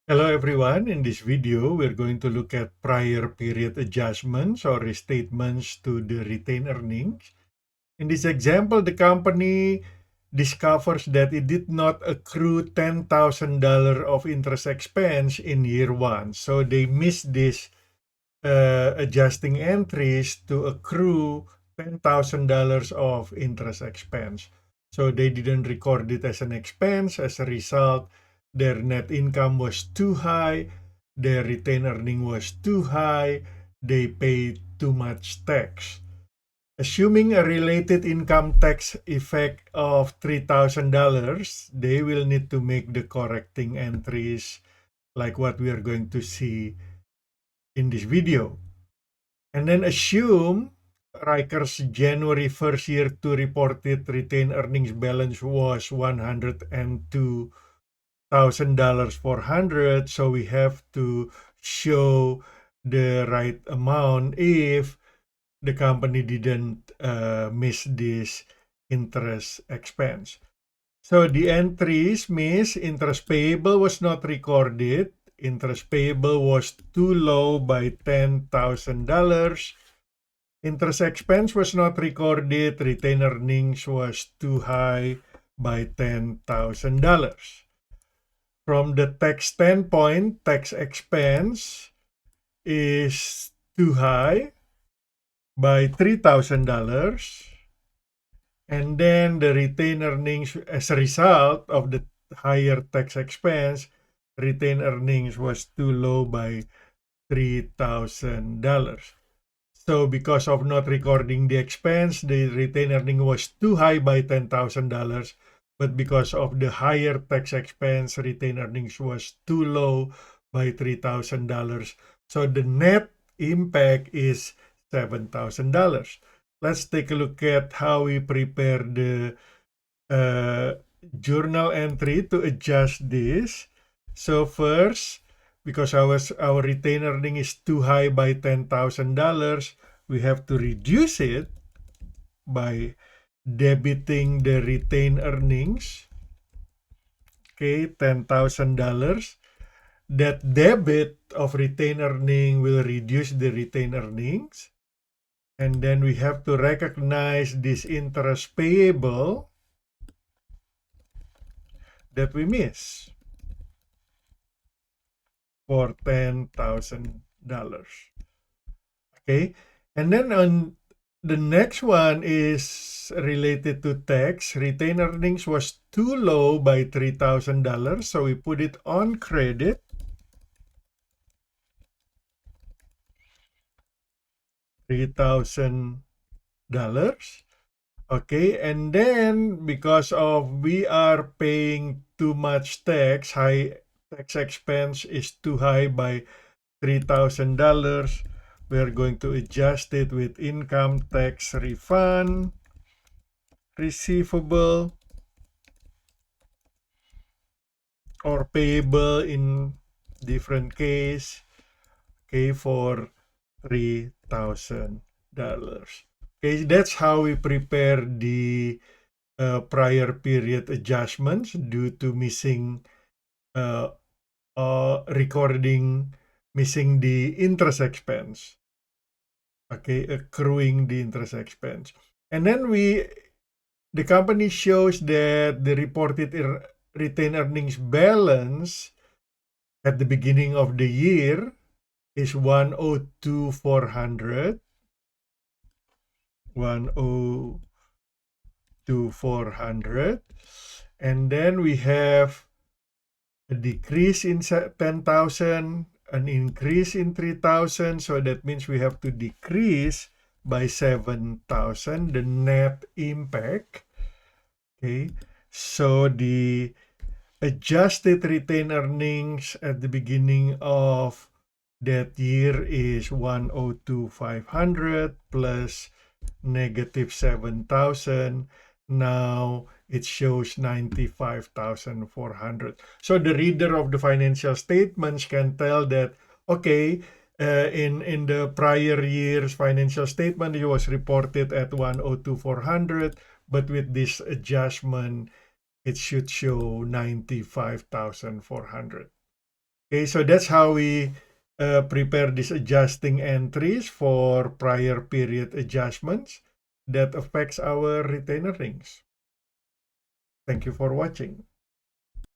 Hello everyone, in this video we're going to look at prior period adjustments or restatements to the retained earnings. In this example, the company discovers that it did not accrue $10,000 of interest expense in year one. So they missed this adjusting entries to accrue $10,000 of interest expense. So they didn't record it as an expense. As a result, their net income was too high, their retained earning was too high, they paid too much tax. Assuming a related income tax effect of $3,000, they will need to make the correcting entries like what we are going to see in this video. And then assume Riker's January 1st year to reported retained earnings balance was $102,000 for 100. So we have to show the right amount if the company didn't miss this interest expense. So the entries miss interest payable was not recorded. Interest payable was too low by $10,000. Interest expense was not recorded. Retained earnings was too high by $10,000. From the tax standpoint, tax expense is too high by $3,000. And then the retained earnings, as a result of the higher tax expense, retained earnings was too low by $3,000. So because of not recording the expense, the retained earning was too high by $10,000. But because of the higher tax expense, retained earnings was too low by $3,000. So the net impact is $7,000. Let's take a look at how we prepare the journal entry to adjust this. So first, because our retained earning is too high by $10,000, we have to reduce it by debiting the retained earnings. Okay, $10,000. That debit of retained earning will reduce the retained earnings. And then we have to recognize this interest payable that we miss for $10,000. Okay, and then on the next one is related to tax. Retained earnings was too low by $3,000, so we put it on credit. $3,000. Okay, and then because of we are paying too much tax, high tax expense is too high by $3,000, we are going to adjust it with income tax refund receivable or payable in different case, okay, for $3,000. Okay, that's how we prepare the prior period adjustments due to missing recording, missing the interest expense. Okay, accruing the interest expense. And then the company shows that the reported retained earnings balance at the beginning of the year is 102,400. 102,400. And then we have a decrease in 10,000, an increase in 3,000. So that means we have to decrease by 7,000, the net impact. Okay, so the adjusted retained earnings at the beginning of that year is 102,500 plus negative 7,000. Now it shows 95,400. So the reader of the financial statements can tell that, okay, in the prior year's financial statement, it was reported at 102,400, but with this adjustment, it should show 95,400. Okay, so that's how we prepare these adjusting entries for prior period adjustments that affects our retainer earnings. Thank you for watching.